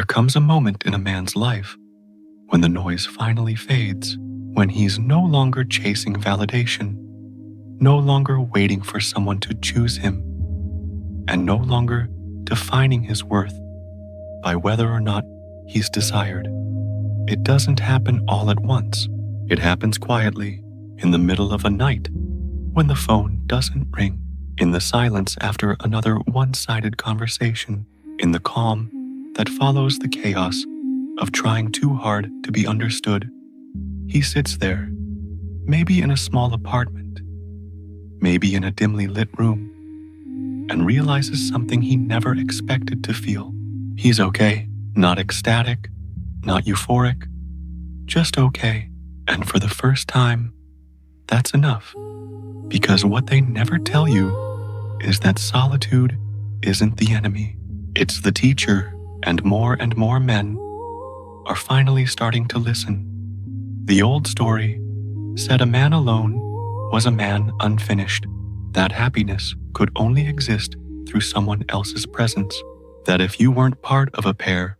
There comes a moment in a man's life when the noise finally fades, when he's no longer chasing validation, no longer waiting for someone to choose him, and no longer defining his worth by whether or not he's desired. It doesn't happen all at once. It happens quietly, in the middle of a night, when the phone doesn't ring, in the silence after another one-sided conversation, in the calm that follows the chaos of trying too hard to be understood. He sits there, maybe in a small apartment, maybe in a dimly lit room, and realizes something he never expected to feel. He's okay, not ecstatic, not euphoric, just okay. And for the first time, that's enough. Because what they never tell you is that solitude isn't the enemy, it's the teacher, and more men are finally starting to listen. The old story said a man alone was a man unfinished, that happiness could only exist through someone else's presence, that if you weren't part of a pair,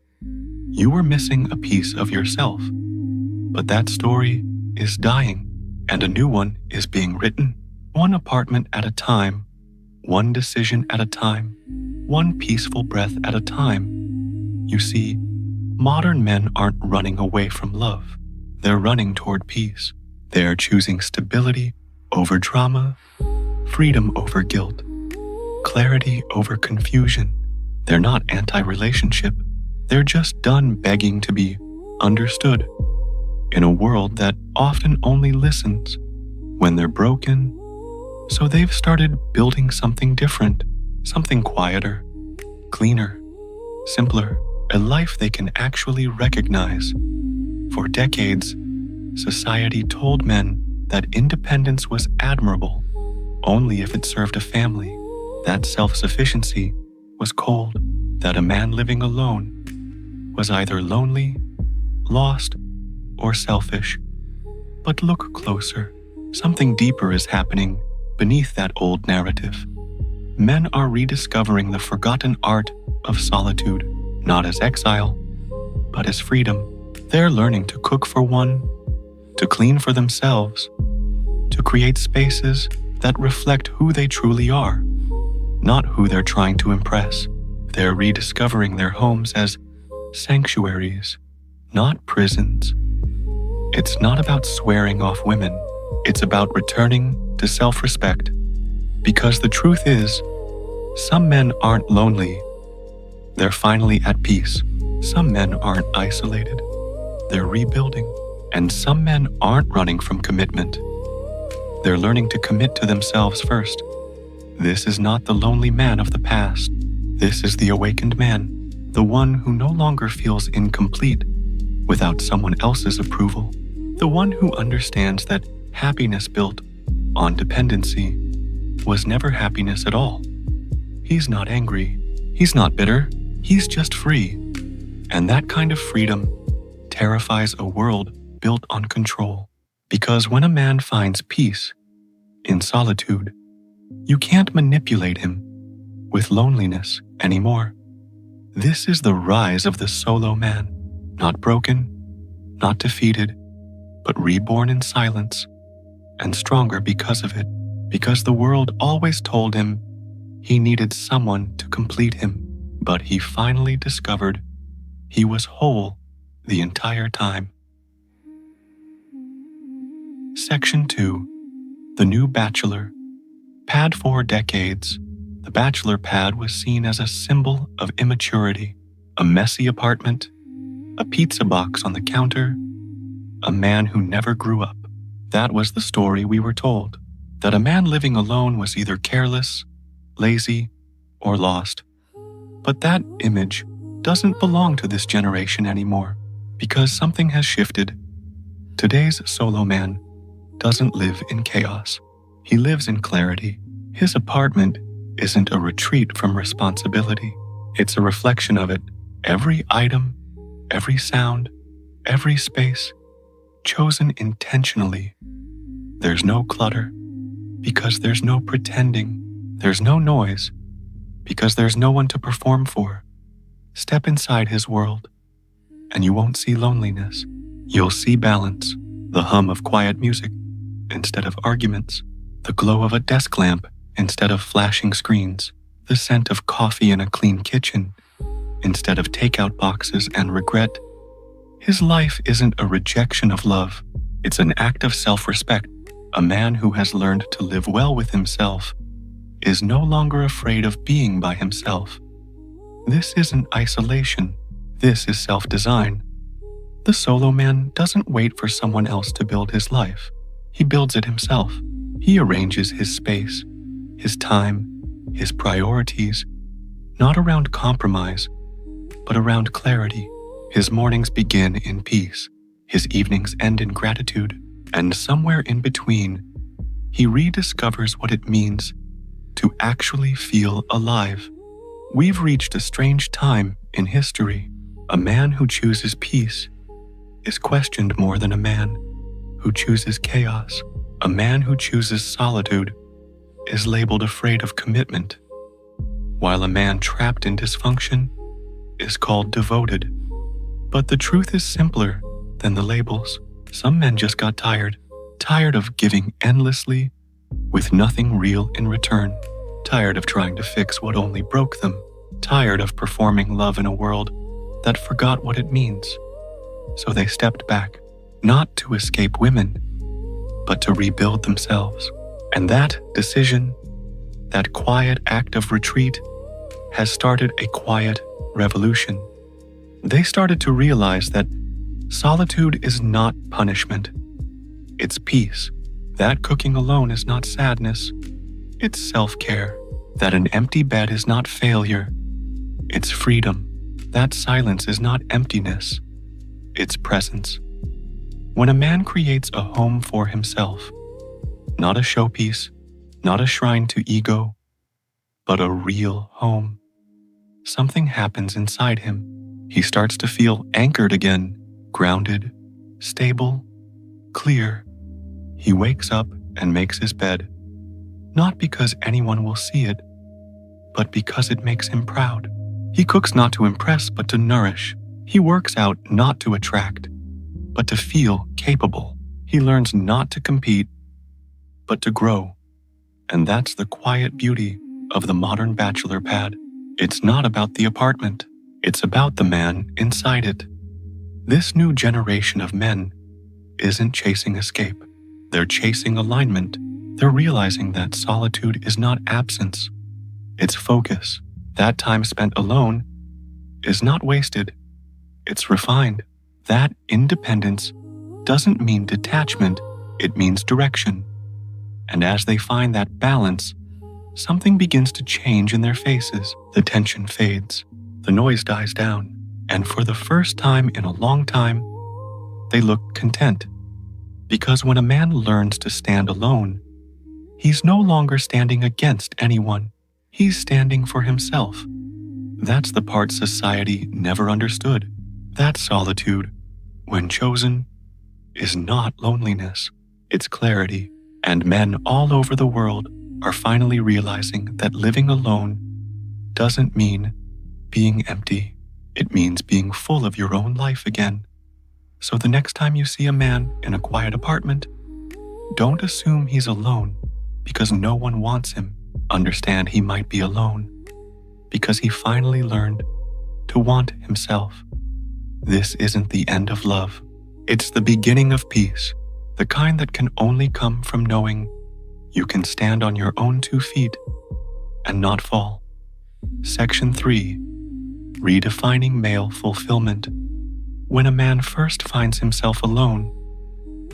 you were missing a piece of yourself. But that story is dying, and a new one is being written, one apartment at a time, one decision at a time, one peaceful breath at a time. You see, modern men aren't running away from love. They're running toward peace. They're choosing stability over drama, freedom over guilt, clarity over confusion. They're not anti-relationship. They're just done begging to be understood in a world that often only listens when they're broken. So they've started building something different, something quieter, cleaner, simpler, a life they can actually recognize. For decades, society told men that independence was admirable only if it served a family, that self-sufficiency was cold, that a man living alone was either lonely, lost, or selfish. But look closer. Something deeper is happening beneath that old narrative. Men are rediscovering the forgotten art of solitude, not as exile, but as freedom. They're learning to cook for one, to clean for themselves, to create spaces that reflect who they truly are, not who they're trying to impress. They're rediscovering their homes as sanctuaries, not prisons. It's not about swearing off women. It's about returning to self-respect. Because the truth is, some men aren't lonely. They're finally at peace. Some men aren't isolated. They're rebuilding. And some men aren't running from commitment. They're learning to commit to themselves first. This is not the lonely man of the past. This is the awakened man, the one who no longer feels incomplete without someone else's approval, the one who understands that happiness built on dependency was never happiness at all. He's not angry. He's not bitter. He's just free. And that kind of freedom terrifies a world built on control. Because when a man finds peace in solitude, you can't manipulate him with loneliness anymore. This is the rise of the solo man, not broken, not defeated, but reborn in silence and stronger because of it, because the world always told him he needed someone to complete him, but he finally discovered he was whole the entire time. Section 2. The New Bachelor. Pad. For decades, the Bachelor Pad was seen as a symbol of immaturity, a messy apartment, a pizza box on the counter, a man who never grew up. That was the story we were told, that a man living alone was either careless, lazy, or lost. But that image doesn't belong to this generation anymore, because something has shifted. Today's solo man doesn't live in chaos. He lives in clarity. His apartment isn't a retreat from responsibility. It's a reflection of it. Every item, every sound, every space, chosen intentionally. There's no clutter, because there's no pretending. There's no noise, because there's no one to perform for. Step inside his world, and you won't see loneliness. You'll see balance, the hum of quiet music instead of arguments, the glow of a desk lamp instead of flashing screens, the scent of coffee in a clean kitchen instead of takeout boxes and regret. His life isn't a rejection of love. It's an act of self-respect. A man who has learned to live well with himself is no longer afraid of being by himself. This isn't isolation. This is self-design. The solo man doesn't wait for someone else to build his life. He builds it himself. He arranges his space, his time, his priorities, not around compromise, but around clarity. His mornings begin in peace. His evenings end in gratitude. And somewhere in between, he rediscovers what it means to actually feel alive. We've reached a strange time in history. A man who chooses peace is questioned more than a man who chooses chaos. A man who chooses solitude is labeled afraid of commitment, while a man trapped in dysfunction is called devoted. But the truth is simpler than the labels. Some men just got tired of giving endlessly with nothing real in return, tired of trying to fix what only broke them, tired of performing love in a world that forgot what it means. So they stepped back, not to escape women, but to rebuild themselves. And that decision, that quiet act of retreat, has started a quiet revolution. They started to realize that solitude is not punishment. It's peace. That cooking alone is not sadness. It's self-care. That an empty bed is not failure. It's freedom. That silence is not emptiness. It's presence. When a man creates a home for himself, not a showpiece, not a shrine to ego, but a real home, something happens inside him. He starts to feel anchored again, grounded, stable, clear. He wakes up and makes his bed, not because anyone will see it, but because it makes him proud. He cooks not to impress, but to nourish. He works out not to attract, but to feel capable. He learns not to compete, but to grow. And that's the quiet beauty of the modern bachelor pad. It's not about the apartment. It's about the man inside it. This new generation of men isn't chasing escape. They're chasing alignment. They're realizing that solitude is not absence. It's focus. That time spent alone is not wasted. It's refined. That independence doesn't mean detachment. It means direction. And as they find that balance, something begins to change in their faces. The tension fades. The noise dies down. And for the first time in a long time, they look content. Because when a man learns to stand alone, he's no longer standing against anyone. He's standing for himself. That's the part society never understood. That solitude, when chosen, is not loneliness. It's clarity. And men all over the world are finally realizing that living alone doesn't mean being empty. It means being full of your own life again. So the next time you see a man in a quiet apartment, don't assume he's alone because no one wants him. Understand he might be alone because he finally learned to want himself. This isn't the end of love. It's the beginning of peace, the kind that can only come from knowing you can stand on your own 2 feet and not fall. Section 3. Redefining male fulfillment. When a man first finds himself alone,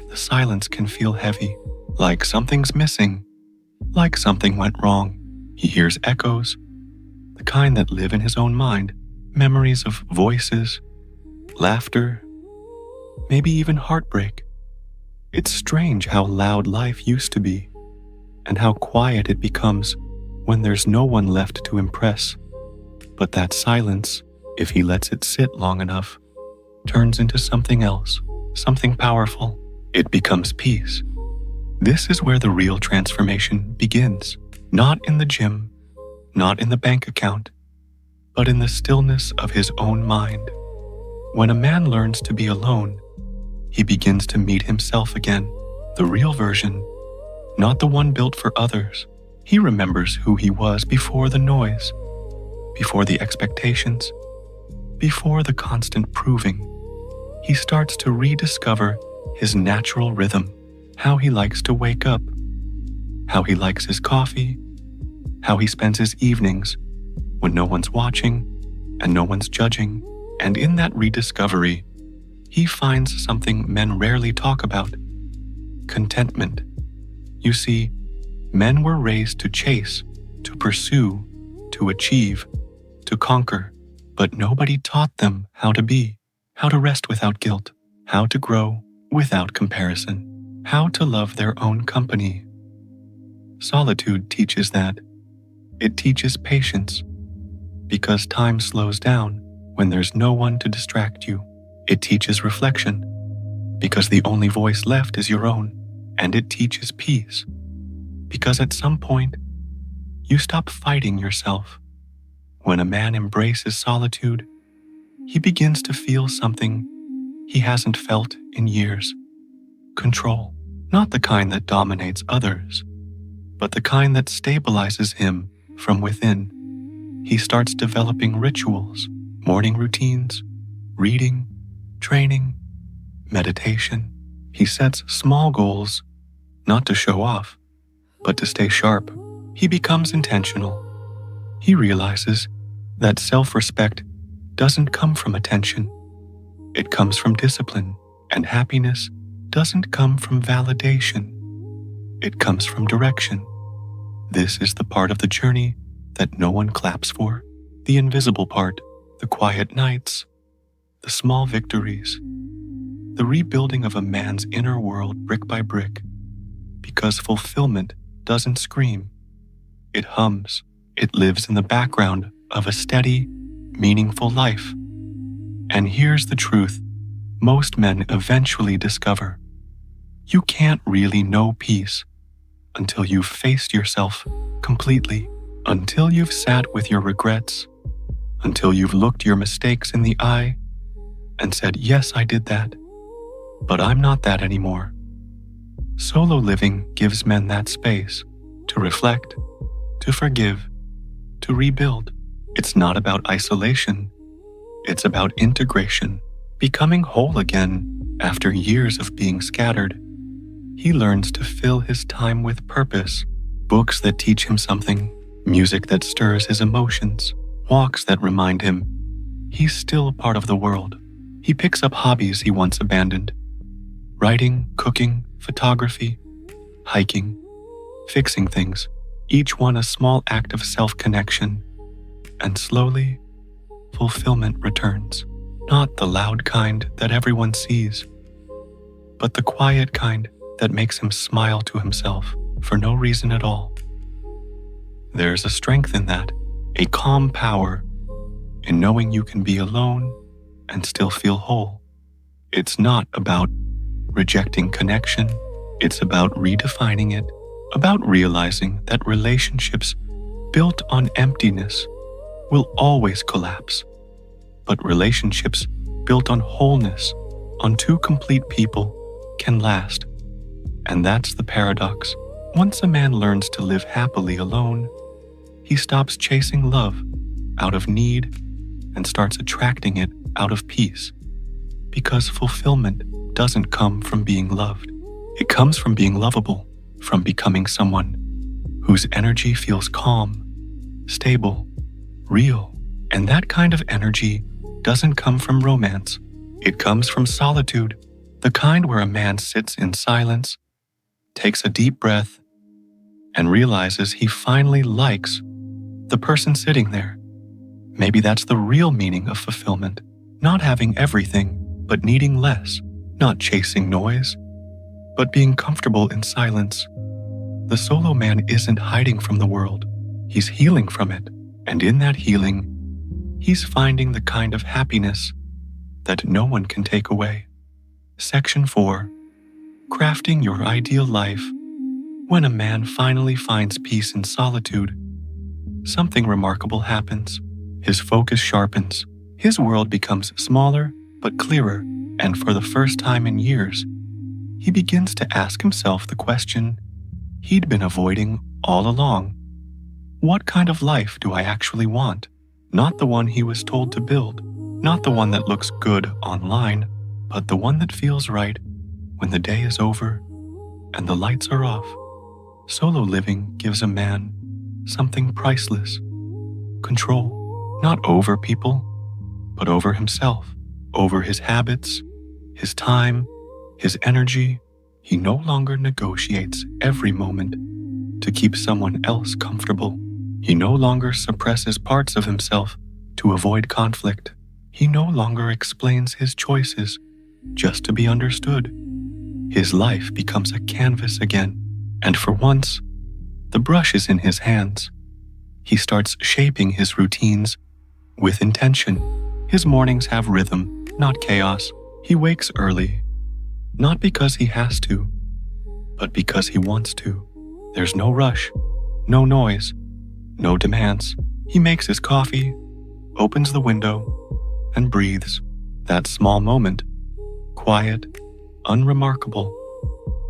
the silence can feel heavy, like something's missing, like something went wrong. He hears echoes, the kind that live in his own mind, memories of voices, laughter, maybe even heartbreak. It's strange how loud life used to be, and how quiet it becomes when there's no one left to impress. But that silence, if he lets it sit long enough, turns into something else, something powerful. It becomes peace. This is where the real transformation begins. Not in the gym, not in the bank account, but in the stillness of his own mind. When a man learns to be alone, he begins to meet himself again, the real version, not the one built for others. He remembers who he was before the noise, before the expectations, before the constant proving. He starts to rediscover his natural rhythm, how he likes to wake up, how he likes his coffee, how he spends his evenings when no one's watching and no one's judging. And in that rediscovery, he finds something men rarely talk about: contentment. You see, men were raised to chase, to pursue, to achieve, to conquer, but nobody taught them how to be, how to rest without guilt, how to grow without comparison, how to love their own company. Solitude teaches that. It teaches patience, because time slows down when there's no one to distract you. It teaches reflection, because the only voice left is your own. And it teaches peace, because at some point, you stop fighting yourself. When a man embraces solitude, he begins to feel something he hasn't felt in years: control. Not the kind that dominates others, but the kind that stabilizes him from within. He starts developing rituals, morning routines, reading, training, meditation. He sets small goals, not to show off, but to stay sharp. He becomes intentional. He realizes that self-respect doesn't come from attention. It comes from discipline, and happiness doesn't come from validation. It comes from direction. This is the part of the journey that no one claps for, the invisible part, the quiet nights, the small victories, the rebuilding of a man's inner world brick by brick, because fulfillment doesn't scream. It hums. It lives in the background of a steady, meaningful life. And here's the truth most men eventually discover: you can't really know peace until you've faced yourself completely, until you've sat with your regrets, until you've looked your mistakes in the eye and said, yes, I did that, but I'm not that anymore. Solo living gives men that space to reflect, to forgive, to rebuild. It's not about isolation. It's about integration, becoming whole again after years of being scattered. He learns to fill his time with purpose, books that teach him something, music that stirs his emotions, walks that remind him he's still part of the world. He picks up hobbies he once abandoned: writing, cooking, photography, hiking, fixing things, each one a small act of self-connection. And slowly, fulfillment returns. Not the loud kind that everyone sees, but the quiet kind that makes him smile to himself for no reason at all. There's a strength in that, a calm power in knowing you can be alone and still feel whole. It's not about rejecting connection. It's about redefining it, about realizing that relationships built on emptiness will always collapse, but relationships built on wholeness, on two complete people, can last. And that's the paradox. Once a man learns to live happily alone, he stops chasing love out of need and starts attracting it out of peace. Because fulfillment doesn't come from being loved. It comes from being lovable, from becoming someone whose energy feels calm, stable, real. And that kind of energy doesn't come from romance. It comes from solitude, the kind where a man sits in silence, takes a deep breath, and realizes he finally likes the person sitting there. Maybe that's the real meaning of fulfillment. Not having everything, but needing less. Not chasing noise, but being comfortable in silence. The solo man isn't hiding from the world. He's healing from it. And in that healing, he's finding the kind of happiness that no one can take away. Section 4. Crafting your ideal life. When a man finally finds peace in solitude, something remarkable happens. His focus sharpens. His world becomes smaller but clearer, and for the first time in years, he begins to ask himself the question he'd been avoiding all along. What kind of life do I actually want? Not the one he was told to build, not the one that looks good online, but the one that feels right when the day is over and the lights are off. Solo living gives a man something priceless: control, not over people, but over himself, over his habits, his time, his energy. He no longer negotiates every moment to keep someone else comfortable. He no longer suppresses parts of himself to avoid conflict. He no longer explains his choices just to be understood. His life becomes a canvas again, and for once, the brush is in his hands. He starts shaping his routines with intention. His mornings have rhythm, not chaos. He wakes early, not because he has to, but because he wants to. There's no rush, no noise, no demands. He makes his coffee, opens the window, and breathes. That small moment, quiet, unremarkable,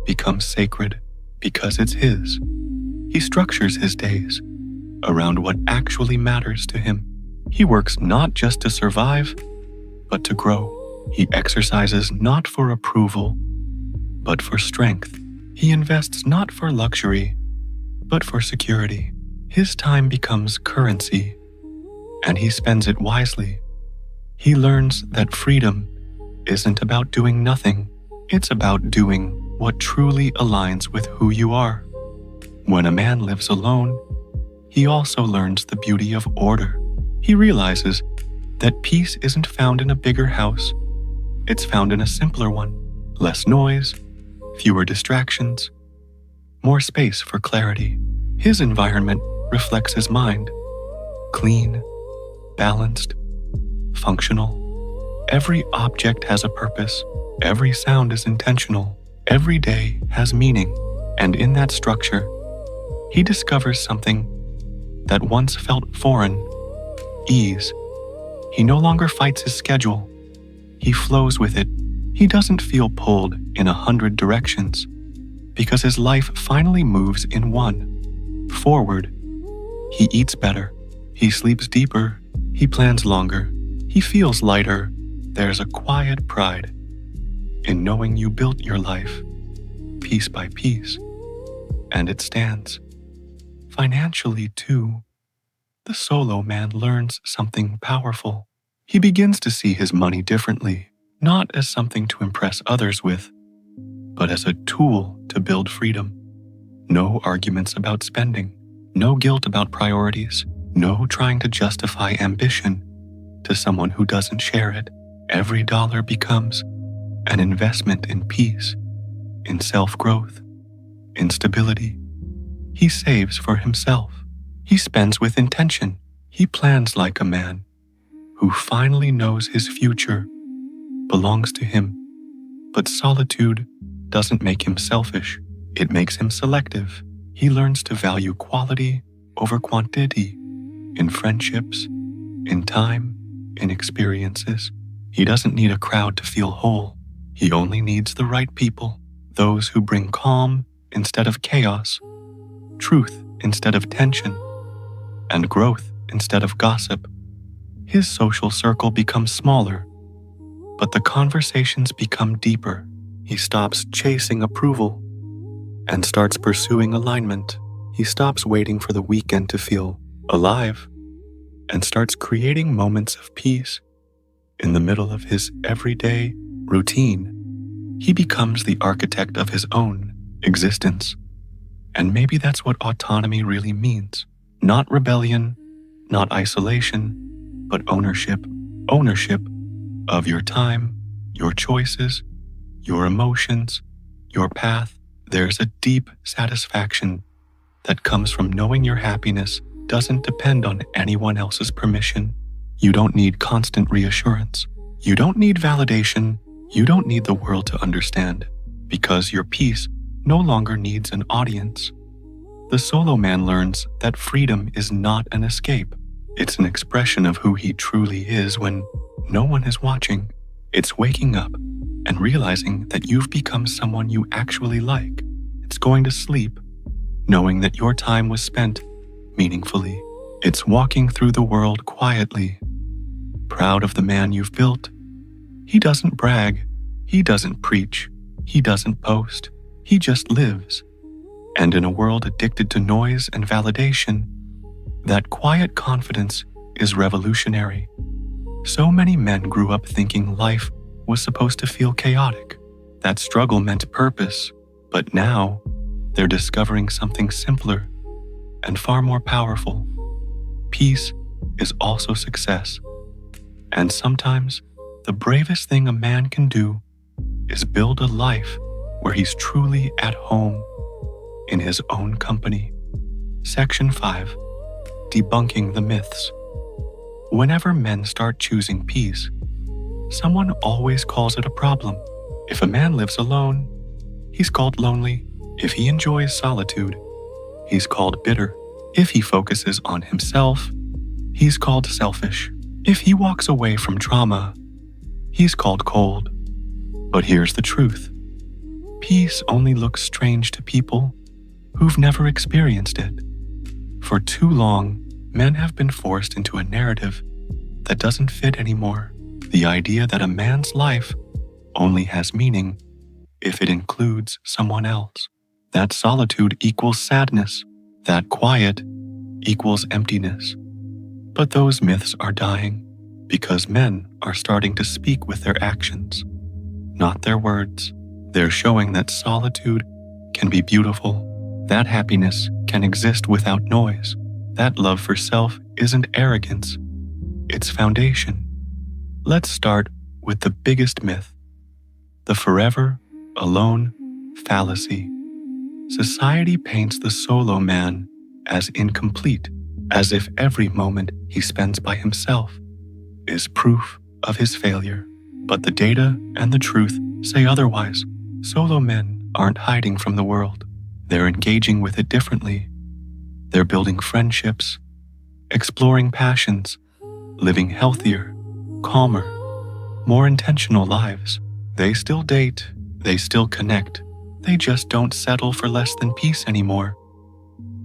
becomes sacred because it's his. He structures his days around what actually matters to him. He works not just to survive, but to grow. He exercises not for approval, but for strength. He invests not for luxury, but for security. His time becomes currency, and he spends it wisely. He learns that freedom isn't about doing nothing. It's about doing what truly aligns with who you are. When a man lives alone, he also learns the beauty of order. He realizes that peace isn't found in a bigger house. It's found in a simpler one. Less noise, fewer distractions, more space for clarity. His environment reflects his mind. Clean, balanced, functional. Every object has a purpose. Every sound is intentional. Every day has meaning. And in that structure, he discovers something that once felt foreign: ease. He no longer fights his schedule. He flows with it. He doesn't feel pulled in 100 directions because his life finally moves in one, forward. He eats better. He sleeps deeper. He plans longer. He feels lighter. There's a quiet pride in knowing you built your life piece by piece, and it stands. Financially, too, the solo man learns something powerful. He begins to see his money differently, not as something to impress others with, but as a tool to build freedom. No arguments about spending, no guilt about priorities, no trying to justify ambition to someone who doesn't share it. Every dollar becomes an investment in peace, in self-growth, in stability. He saves for himself. He spends with intention. He plans like a man who finally knows his future belongs to him. But solitude doesn't make him selfish. It makes him selective. He learns to value quality over quantity in friendships, in time, in experiences. He doesn't need a crowd to feel whole. He only needs the right people, those who bring calm instead of chaos, truth instead of tension, and growth instead of gossip. His social circle becomes smaller, but the conversations become deeper. He stops chasing approval and starts pursuing alignment. He stops waiting for the weekend to feel alive and starts creating moments of peace in the middle of his everyday routine. He becomes the architect of his own existence. And maybe that's what autonomy really means. Not rebellion, not isolation, but ownership. Ownership of your time, your choices, your emotions, your path. There's a deep satisfaction that comes from knowing your happiness doesn't depend on anyone else's permission. You don't need constant reassurance. You don't need validation. You don't need the world to understand, because your peace no longer needs an audience. The solo man learns that freedom is not an escape. It's an expression of who he truly is when no one is watching. It's waking up and realizing that you've become someone you actually like. It's going to sleep, knowing that your time was spent meaningfully. It's walking through the world quietly, proud of the man you've built. He doesn't brag, he doesn't preach, he doesn't boast, he just lives. And in a world addicted to noise and validation, that quiet confidence is revolutionary. So many men grew up thinking life was supposed to feel chaotic, that struggle meant purpose, but now they're discovering something simpler and far more powerful. Peace is also success. And sometimes the bravest thing a man can do is build a life where he's truly at home in his own company. Section 5. Debunking the Myths. Whenever men start choosing peace, someone always calls it a problem. If a man lives alone, he's called lonely. If he enjoys solitude, he's called bitter. If he focuses on himself, he's called selfish. If he walks away from trauma, he's called cold. But here's the truth. Peace only looks strange to people who've never experienced it. For too long, men have been forced into a narrative that doesn't fit anymore. The idea that a man's life only has meaning if it includes someone else. That solitude equals sadness. That quiet equals emptiness. But those myths are dying because men are starting to speak with their actions, not their words. They're showing that solitude can be beautiful, that happiness can exist without noise, that love for self isn't arrogance, it's foundation. Let's start with the biggest myth, the forever alone fallacy. Society paints the solo man as incomplete, as if every moment he spends by himself is proof of his failure. But the data and the truth say otherwise. Solo men aren't hiding from the world. They're engaging with it differently. They're building friendships, exploring passions, living healthier, calmer, more intentional lives. They still date, they still connect. They just don't settle for less than peace anymore.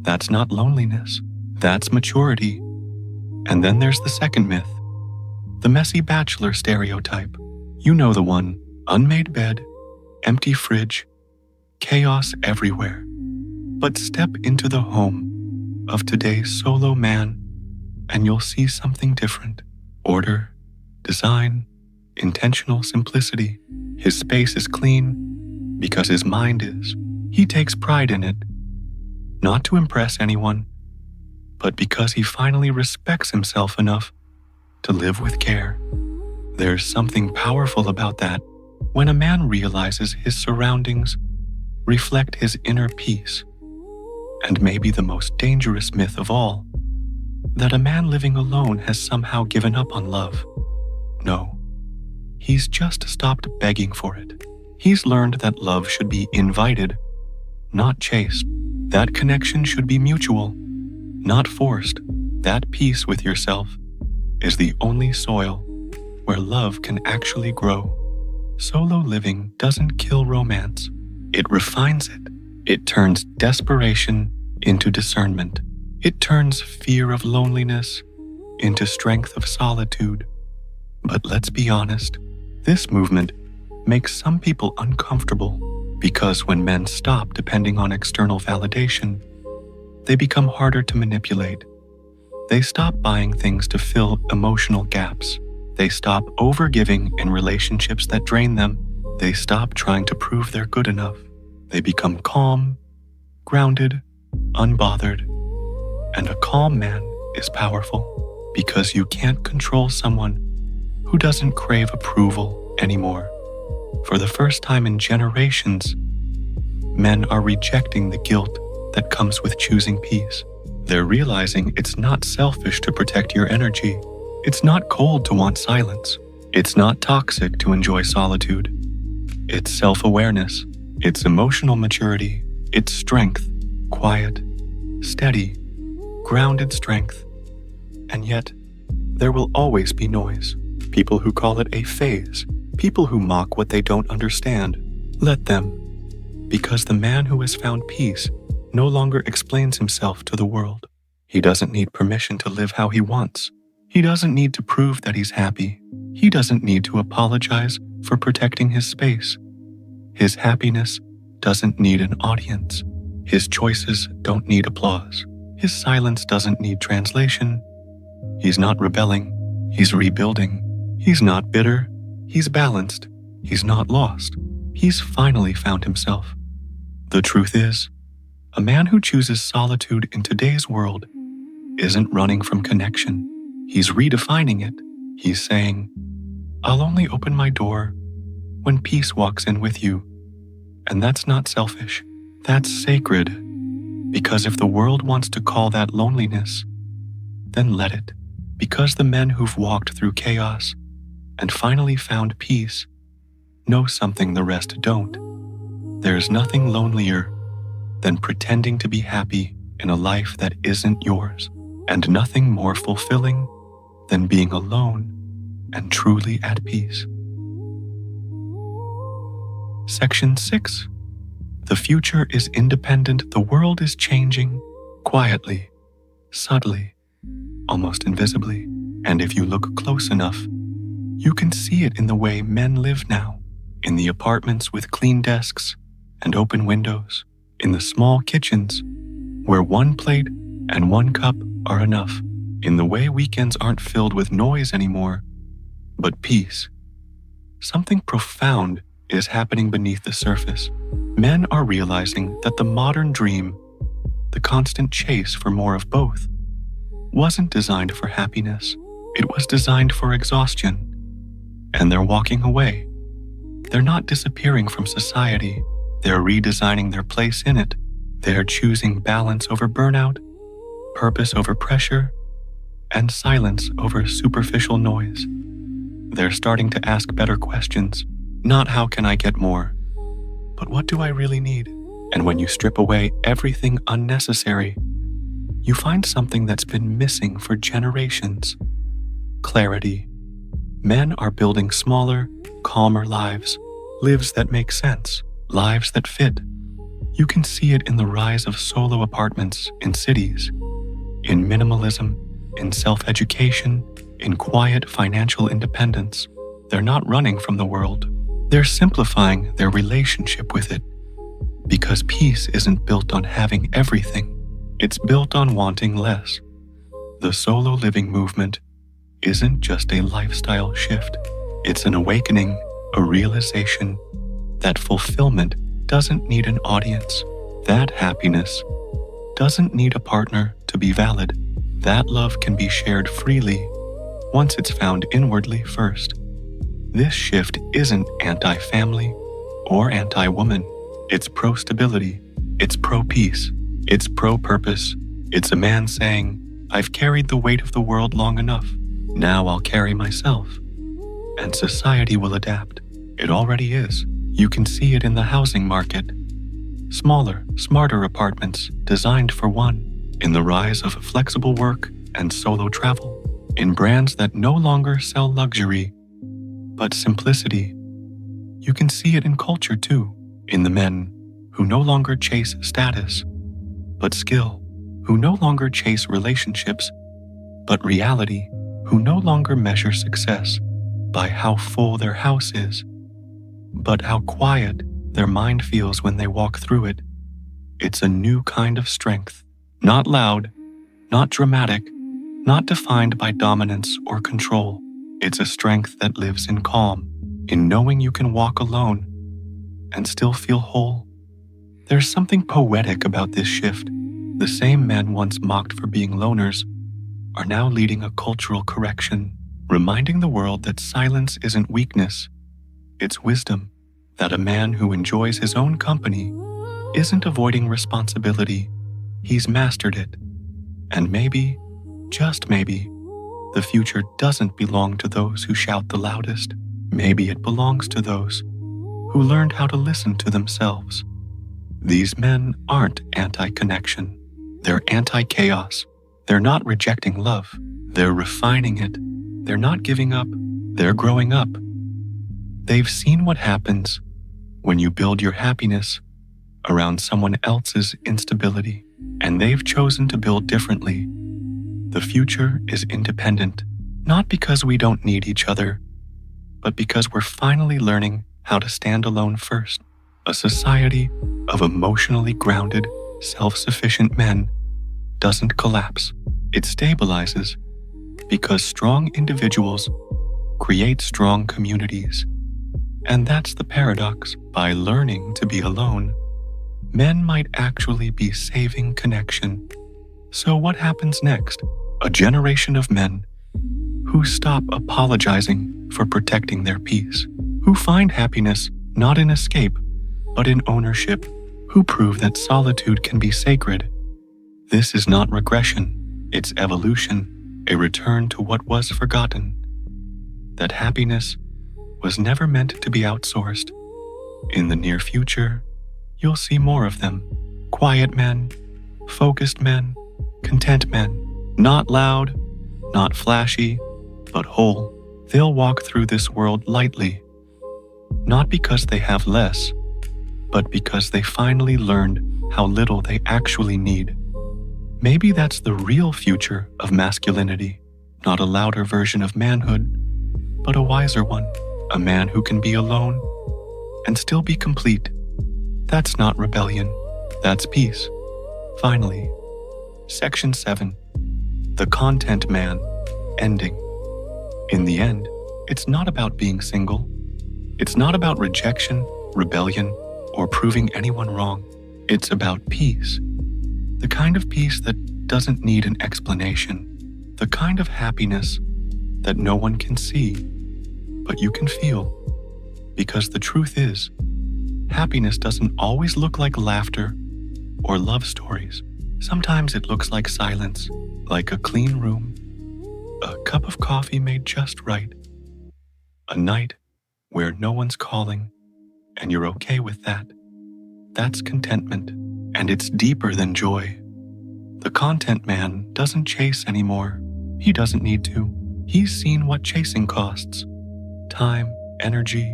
That's not loneliness. That's maturity. And then there's the second myth, the messy bachelor stereotype. You know the one, unmade bed, empty fridge, chaos everywhere. But step into the home of today's solo man and you'll see something different. Order, design, intentional simplicity. His space is clean because his mind is. He takes pride in it, not to impress anyone, but because he finally respects himself enough to live with care. There's something powerful about that. When a man realizes his surroundings reflect his inner peace, and maybe the most dangerous myth of all, that a man living alone has somehow given up on love. No, he's just stopped begging for it. He's learned that love should be invited, not chased. That connection should be mutual, not forced. That peace with yourself is the only soil where love can actually grow. Solo living doesn't kill romance. It refines it. It turns desperation into discernment. It turns fear of loneliness into strength of solitude. But let's be honest, this movement makes some people uncomfortable because when men stop depending on external validation, they become harder to manipulate. They stop buying things to fill emotional gaps. They stop overgiving in relationships that drain them. They stop trying to prove they're good enough. They become calm, grounded, unbothered. And a calm man is powerful because you can't control someone who doesn't crave approval anymore. For the first time in generations, men are rejecting the guilt that comes with choosing peace. They're realizing it's not selfish to protect your energy. It's not cold to want silence. It's not toxic to enjoy solitude. It's self-awareness. It's emotional maturity. It's strength, quiet, steady, grounded strength. And yet, there will always be noise. People who call it a phase. People who mock what they don't understand. Let them. Because the man who has found peace no longer explains himself to the world. He doesn't need permission to live how he wants. He doesn't need to prove that he's happy. He doesn't need to apologize for protecting his space. His happiness doesn't need an audience. His choices don't need applause. His silence doesn't need translation. He's not rebelling. He's rebuilding. He's not bitter. He's balanced. He's not lost. He's finally found himself. The truth is, a man who chooses solitude in today's world isn't running from connection. He's redefining it. He's saying, I'll only open my door when peace walks in with you. And that's not selfish. That's sacred. Because if the world wants to call that loneliness, then let it. Because the men who've walked through chaos and finally found peace know something the rest don't. There's nothing lonelier than pretending to be happy in a life that isn't yours, and nothing more fulfilling than being alone and truly at peace. Section 6. The future is independent. The world is changing quietly, subtly, almost invisibly. And if you look close enough, you can see it in the way men live now, in the apartments with clean desks and open windows, in the small kitchens where one plate and one cup are enough, in the way weekends aren't filled with noise anymore, but peace. Something profound is happening beneath the surface. Men are realizing that the modern dream, the constant chase for more of both, wasn't designed for happiness. It was designed for exhaustion. And they're walking away. They're not disappearing from society. They're redesigning their place in it. They're choosing balance over burnout, purpose over pressure, and silence over superficial noise. They're starting to ask better questions. Not how can I get more, but what do I really need? And when you strip away everything unnecessary, you find something that's been missing for generations. Clarity. Men are building smaller, calmer lives that make sense, lives that fit. You can see it in the rise of solo apartments in cities, in minimalism, in self-education, in quiet financial independence. They're not running from the world. They're simplifying their relationship with it. Because peace isn't built on having everything. It's built on wanting less. The solo living movement isn't just a lifestyle shift. It's an awakening, a realization that fulfillment doesn't need an audience. That happiness doesn't need a partner to be valid. That love can be shared freely once it's found inwardly first. This shift isn't anti-family or anti-woman. It's pro-stability. It's pro-peace. It's pro-purpose. It's a man saying, I've carried the weight of the world long enough. Now I'll carry myself. And society will adapt. It already is. You can see it in the housing market. Smaller, smarter apartments designed for one. In the rise of flexible work and solo travel. In brands that no longer sell luxury, but simplicity. You can see it in culture too. In the men who no longer chase status, but skill. Who no longer chase relationships, but reality. Who no longer measure success by how full their house is, but how quiet their mind feels when they walk through it. It's a new kind of strength, not loud, not dramatic, not defined by dominance or control. It's a strength that lives in calm, in knowing you can walk alone and still feel whole. There's something poetic about this shift. The same men once mocked for being loners are now leading a cultural correction, reminding the world that silence isn't weakness, it's wisdom, that a man who enjoys his own company isn't avoiding responsibility, he's mastered it. And maybe, just maybe, the future doesn't belong to those who shout the loudest. Maybe it belongs to those who learned how to listen to themselves. These men aren't anti-connection. They're anti-chaos. They're not rejecting love. They're refining it. They're not giving up. They're growing up. They've seen what happens when you build your happiness around someone else's instability, and they've chosen to build differently. The future is independent, not because we don't need each other, but because we're finally learning how to stand alone first. A society of emotionally grounded, self-sufficient men doesn't collapse. It stabilizes because strong individuals create strong communities. And that's the paradox. By learning to be alone, men might actually be saving connection. So what happens next? A generation of men who stop apologizing for protecting their peace, who find happiness not in escape, but in ownership, who prove that solitude can be sacred. This is not regression, it's evolution, a return to what was forgotten. That happiness was never meant to be outsourced. In the near future, you'll see more of them. Quiet men, focused men, content men, not loud, not flashy, but whole. They'll walk through this world lightly, not because they have less, but because they finally learned how little they actually need. Maybe that's the real future of masculinity, not a louder version of manhood, but a wiser one, a man who can be alone and still be complete. That's not rebellion, that's peace. Finally, Section 7, the content man, ending. In the end, it's not about being single. It's not about rejection, rebellion, or proving anyone wrong. It's about peace. The kind of peace that doesn't need an explanation. The kind of happiness that no one can see, but you can feel. Because the truth is, happiness doesn't always look like laughter or love stories. Sometimes it looks like silence, like a clean room, a cup of coffee made just right, a night where no one's calling, and you're okay with that. That's contentment, and it's deeper than joy. The content man doesn't chase anymore. He doesn't need to. He's seen what chasing costs: time, energy,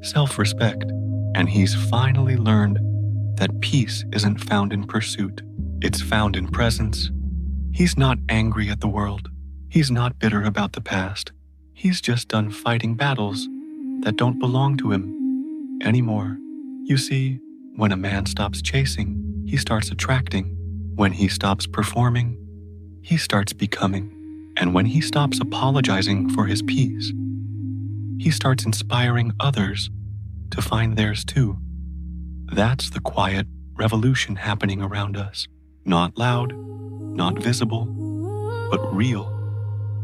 self-respect, and he's finally learned that peace isn't found in pursuit. It's found in presence. He's not angry at the world. He's not bitter about the past. He's just done fighting battles that don't belong to him anymore. You see, when a man stops chasing, he starts attracting. When he stops performing, he starts becoming. And when he stops apologizing for his peace, he starts inspiring others to find theirs too. That's the quiet revolution happening around us. Not loud, not visible, but real.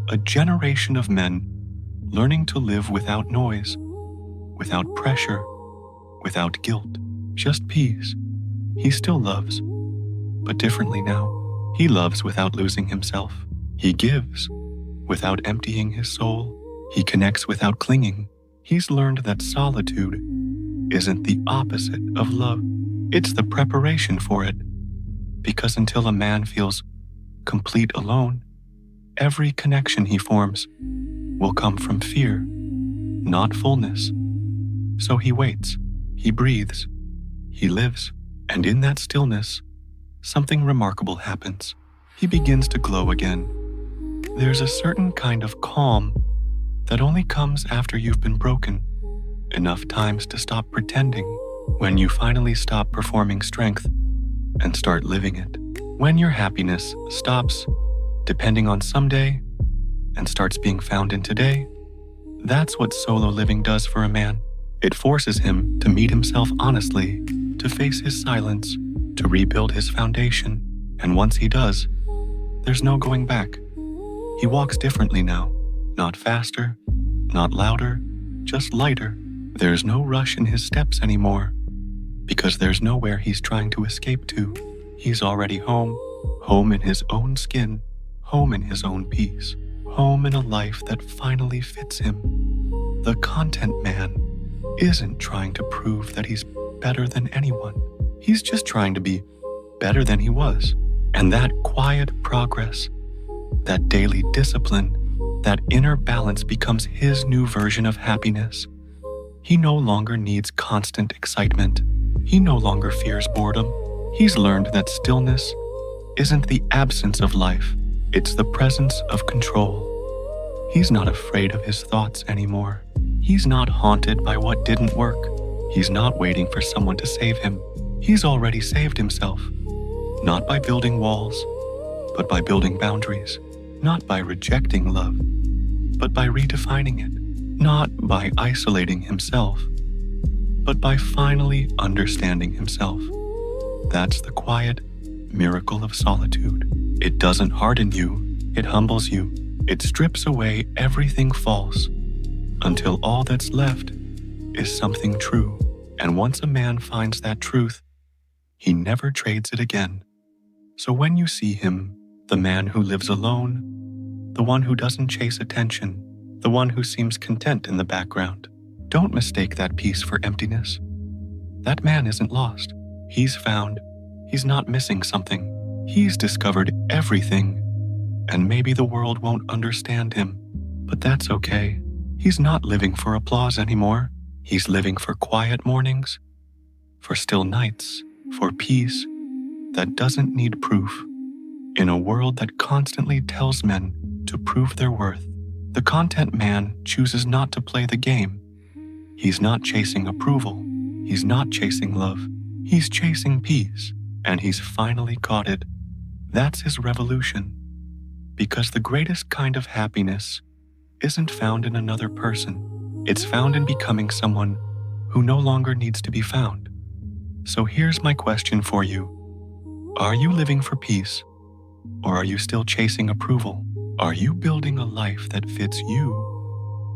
A generation of men learning to live without noise, without pressure, without guilt, just peace. He still loves, but differently now. He loves without losing himself. He gives without emptying his soul. He connects without clinging. He's learned that solitude isn't the opposite of love. It's the preparation for it. Because until a man feels complete alone, every connection he forms will come from fear, not fullness. So he waits, he breathes, he lives, and in that stillness, something remarkable happens. He begins to glow again. There's a certain kind of calm that only comes after you've been broken enough times to stop pretending. When you finally stop performing strength and start living it. When your happiness stops depending on someday and starts being found in today. That's what solo living does for a man. It forces him to meet himself honestly, to face his silence, to rebuild his foundation. And once he does, there's no going back. He walks differently now. Not faster, not louder, just lighter. There's no rush in his steps anymore, because there's nowhere he's trying to escape to. He's already home, home in his own skin, home in his own peace, home in a life that finally fits him. The content man isn't trying to prove that he's better than anyone. He's just trying to be better than he was. And that quiet progress, that daily discipline, that inner balance becomes his new version of happiness. He no longer needs constant excitement. He no longer fears boredom. He's learned that stillness isn't the absence of life, it's the presence of control. He's not afraid of his thoughts anymore. He's not haunted by what didn't work. He's not waiting for someone to save him. He's already saved himself. Not by building walls, but by building boundaries. Not by rejecting love, but by redefining it. Not by isolating himself, but by finally understanding himself. That's the quiet miracle of solitude. It doesn't harden you, it humbles you. It strips away everything false until all that's left is something true. And once a man finds that truth, he never trades it again. So when you see him, the man who lives alone, the one who doesn't chase attention, the one who seems content in the background, don't mistake that peace for emptiness. That man isn't lost. He's found. He's not missing something. He's discovered everything. And maybe the world won't understand him, but that's okay. He's not living for applause anymore. He's living for quiet mornings, for still nights, for peace that doesn't need proof. In a world that constantly tells men to prove their worth, the content man chooses not to play the game. He's not chasing approval. He's not chasing love. He's chasing peace, and he's finally caught it. That's his revolution. Because the greatest kind of happiness isn't found in another person. It's found in becoming someone who no longer needs to be found. So here's my question for you. Are you living for peace, or are you still chasing approval? Are you building a life that fits you,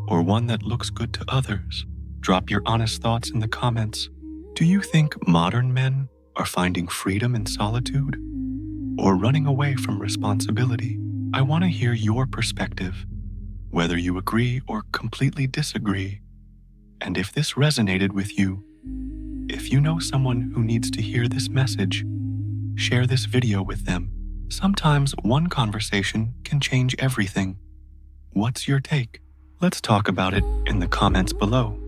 or one that looks good to others? Drop your honest thoughts in the comments. Do you think modern men are finding freedom in solitude, or running away from responsibility? I want to hear your perspective, whether you agree or completely disagree. And if this resonated with you, if you know someone who needs to hear this message, share this video with them. Sometimes one conversation can change everything. What's your take? Let's talk about it in the comments below.